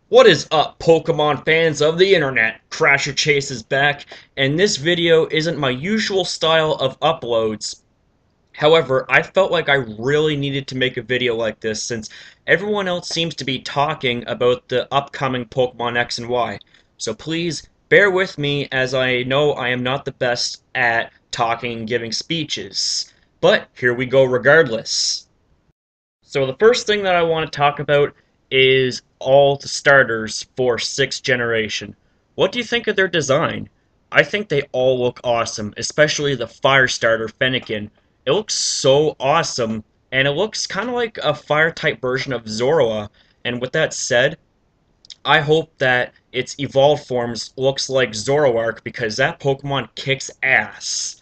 What is up, Pokemon fans of the internet? Crasher Chase is back, and this video isn't my usual style of uploads. However, I felt like I really needed to make a video like this since everyone else seems to be talking about the upcoming Pokemon X and Y. So please bear with me as I know I am not the best at talking and giving speeches. But here we go regardless. So the first thing that I want to talk about is all the starters for 6th generation. What do you think of their design? I think they all look awesome, especially the fire starter Fennekin. It looks so awesome, and it looks kind of like a fire type version of Zoroa. And with that said, I hope that its evolved forms looks like Zoroark because that Pokemon kicks ass.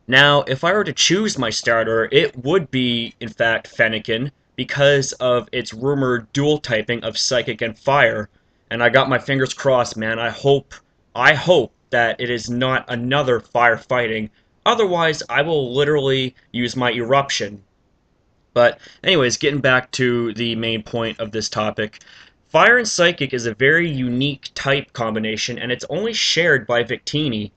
Now, if I were to choose my starter, it would be, in fact, Fennekin, because of its rumored dual typing of Psychic and Fire. And I got my fingers crossed, man. I hope that it is not another fire fighting. Otherwise, I will literally use my Eruption. But, anyways, getting back to the main point of this topic. Fire and Psychic is a very unique type combination, and it's only shared by Victini.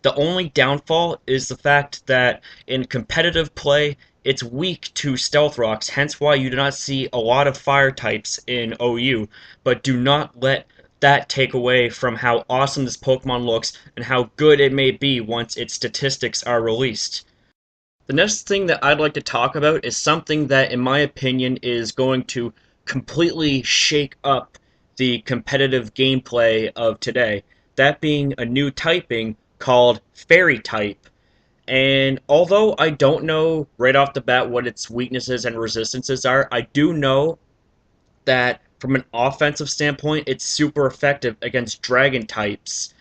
The only downfall is the fact that in competitive play, it's weak to Stealth Rocks, hence why you do not see a lot of fire types in OU, but do not let that take away from how awesome this Pokemon looks and how good it may be once its statistics are released. The next thing that I'd like to talk about is something that, in my opinion, is going to completely shake up the competitive gameplay of today. That being a new typing called Fairy type. And although I don't know right off the bat what its weaknesses and resistances are, I do know that from an offensive standpoint, it's super effective against dragon types.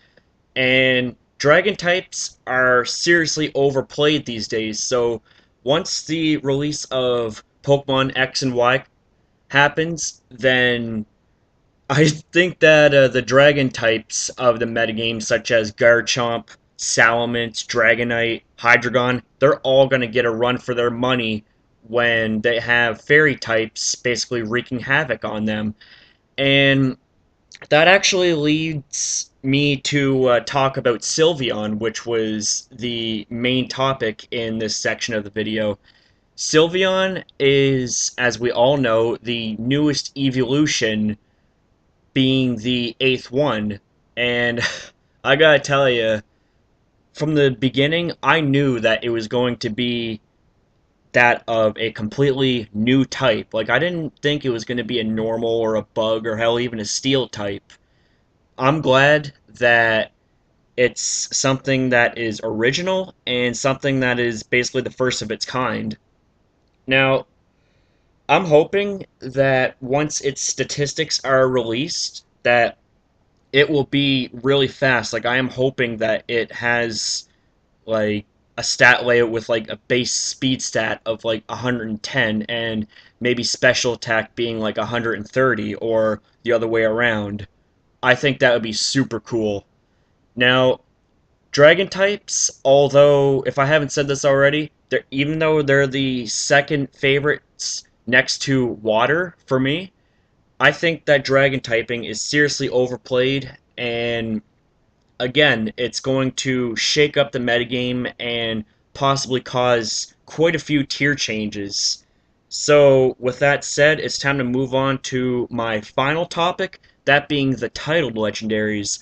And dragon types are seriously overplayed these days. So once the release of Pokemon X and Y happens, then I think that the dragon types of the metagame, such as Garchomp, Salamence, Dragonite, Hydreigon, they're all going to get a run for their money when they have fairy types basically wreaking havoc on them. And that actually leads me to talk about Sylveon, which was the main topic in this section of the video. Sylveon is, as we all know, the newest evolution, being the eighth one. And I gotta tell you, from the beginning, I knew that it was going to be that of a completely new type. Like, I didn't think it was going to be a normal or a bug or hell, even a steel type. I'm glad that it's something that is original and something that is basically the first of its kind. Now, I'm hoping that once its statistics are released, that it will be really fast. Like I am hoping that it has like a stat layout with like a base speed stat of like 110 and maybe special attack being like 130 or the other way around. I think that would be super cool. Now, dragon types, although if I haven't said this already, they're, even though they're the second favorites next to water for me, I think that dragon typing is seriously overplayed, and again, it's going to shake up the metagame and possibly cause quite a few tier changes. So, with that said, it's time to move on to my final topic, that being the titled legendaries.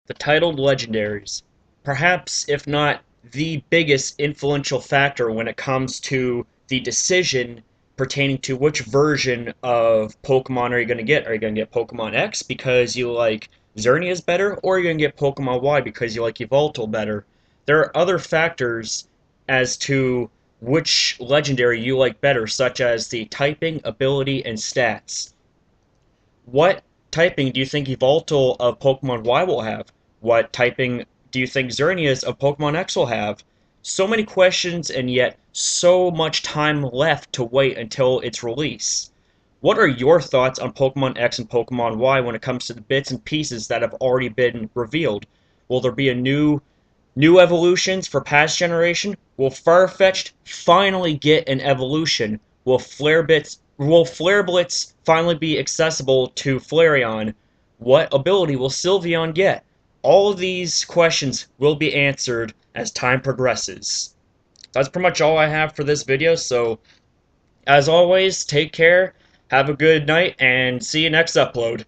The titled legendaries. Perhaps, if not the biggest influential factor when it comes to the decision pertaining to which version of Pokemon are you going to get. Are you going to get Pokemon X because you like Xerneas better, or are you going to get Pokemon Y because you like Yveltal better? There are other factors as to which legendary you like better, such as the typing, ability, and stats. What typing do you think Yveltal of Pokemon Y will have? What typing do you think Xerneas of Pokemon X will have? So many questions and yet so much time left to wait until its release. What are your thoughts on Pokemon X and Pokemon Y when it comes to the bits and pieces that have already been revealed? Will there be a new evolutions for past generation? Will Farfetch'd finally get an evolution? Will Flare Will Flare Blitz finally be accessible to Flareon? What ability will Sylveon get? All of these questions will be answered as time progresses. That's pretty much all I have for this video, so as always, take care, have a good night, and see you next upload.